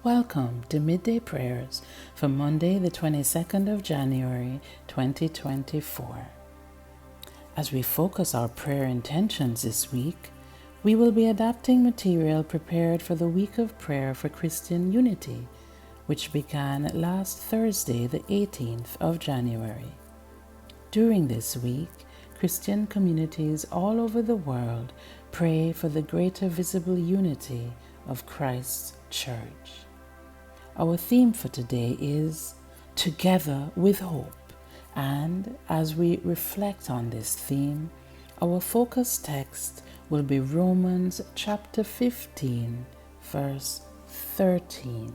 Welcome to Midday Prayers for Monday, the 22nd of January, 2024. As we focus our prayer intentions this week, we will be adapting material prepared for the Week of Prayer for Christian Unity, which began last Thursday, the 18th of January. During this week, Christian communities all over the world pray for the greater visible unity of Christ's Church. Our theme for today is Together with Hope, and as we reflect on this theme, our focus text will be Romans chapter 15, verse 13.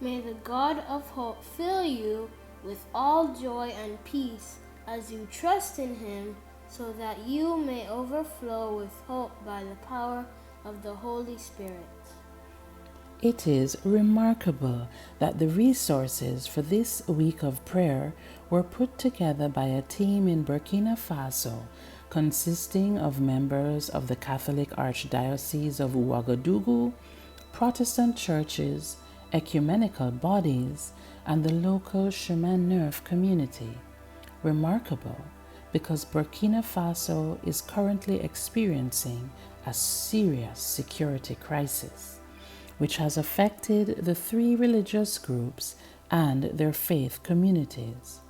May the God of hope fill you with all joy and peace as you trust in Him, so that you may overflow with hope by the power of the Holy Spirit. It is remarkable that the resources for this week of prayer were put together by a team in Burkina Faso consisting of members of the Catholic Archdiocese of Ouagadougou, Protestant churches, ecumenical bodies, and the local Chemin Neuf community. Remarkable because Burkina Faso is currently experiencing a serious security crisis, which has affected the three religious groups and their faith communities.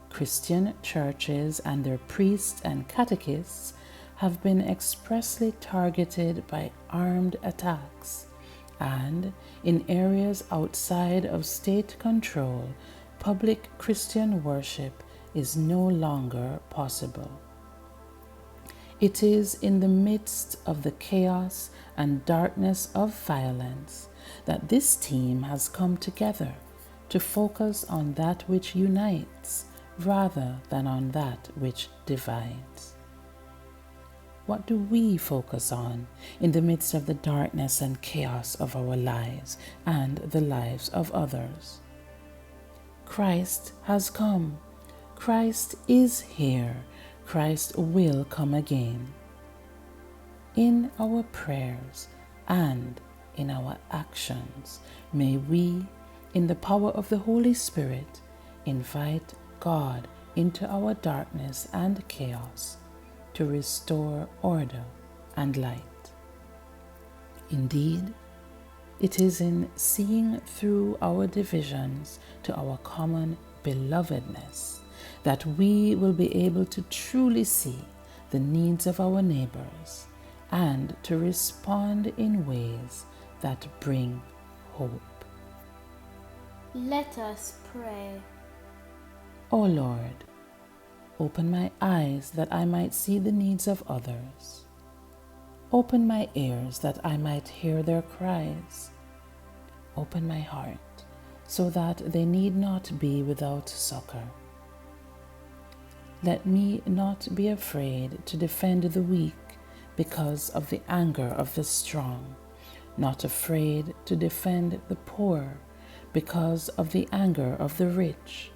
Christian churches and their priests and catechists have been expressly targeted by armed attacks, and in areas outside of state control, public Christian worship is no longer possible. It is in the midst of the chaos and darkness of violence that this team has come together to focus on that which unites rather than on that which divides. What do we focus on in the midst of the darkness and chaos of our lives and the lives of others? Christ has come. Christ is here. Christ will come again. In our prayers and in our actions, may we, in the power of the Holy Spirit, invite God into our darkness and chaos to restore order and light. Indeed, it is in seeing through our divisions to our common belovedness that we will be able to truly see the needs of our neighbors and to respond in ways that bring hope. Let us pray. O Lord, open my eyes that I might see the needs of others. Open my ears that I might hear their cries. Open my heart so that they need not be without succor. Let me not be afraid to defend the weak because of the anger of the strong, not afraid to defend the poor because of the anger of the rich.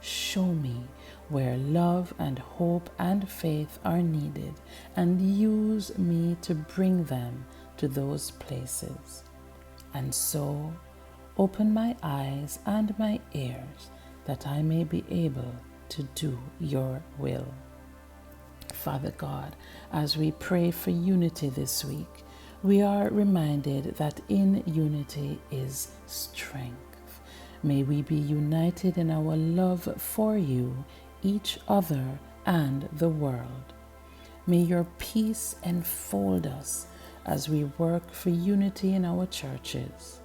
Show me where love and hope and faith are needed, and use me to bring them to those places. And so, open my eyes and my ears that I may be able to do your will. Father God, as we pray for unity this week, we are reminded that in unity is strength. May we be united in our love for you, each other, and the world. May your peace enfold us as we work for unity in our churches.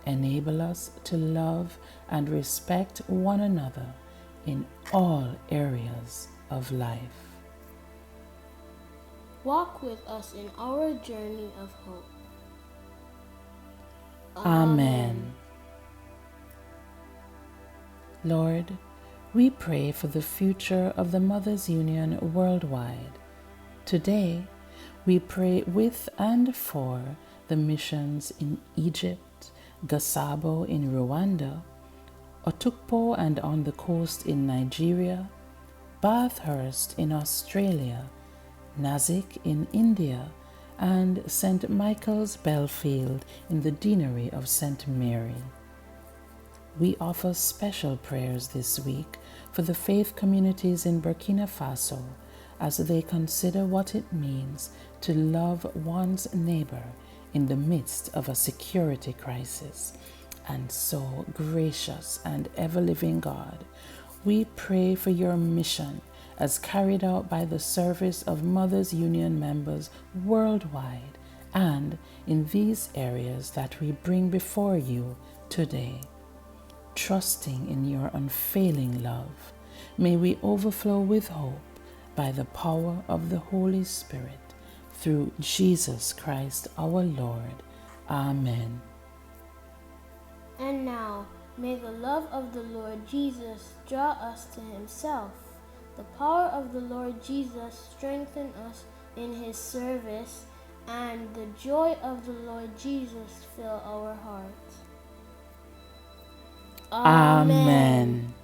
Enable us to love and respect one another in all areas of life. Walk with us in our journey of hope. Amen. Lord, we pray for the future of the Mothers' Union worldwide. Today, we pray with and for the missions in Egypt, Gasabo in Rwanda, Otukpo and on the coast in Nigeria, Bathurst in Australia, Nasik in India, and St. Michael's Belfield in the Deanery of St. Mary. We offer special prayers this week for the faith communities in Burkina Faso as they consider what it means to love one's neighbor in the midst of a security crisis. And so, gracious and ever-living God, we pray for your mission as carried out by the service of Mothers Union members worldwide and in these areas that we bring before you today. Trusting in your unfailing love, may we overflow with hope by the power of the Holy Spirit, through Jesus Christ our Lord. Amen. And now, may the love of the Lord Jesus draw us to himself. The power of the Lord Jesus strengthen us in his service, and the joy of the Lord Jesus fill our hearts. Amen.